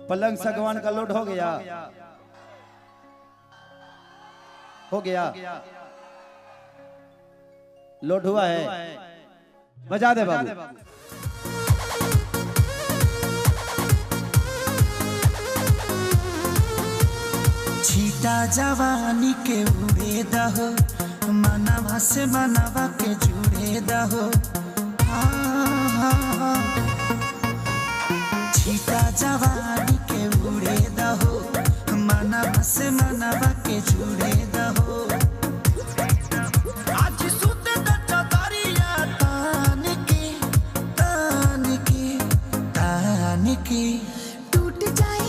पलंग सागवान का लोड हो गया, हो गया, लोड हुआ है, बजा दे बाबू। छीटा जवानी के उड़े दहो, मनवा से मनवा के जुड़े दहो। छीटा जवानी के उड़े दहो, मनवा से मनवा के जुड़े दहो। आज सुते द चदरिया तान की, तान की, तान की। टूट जाए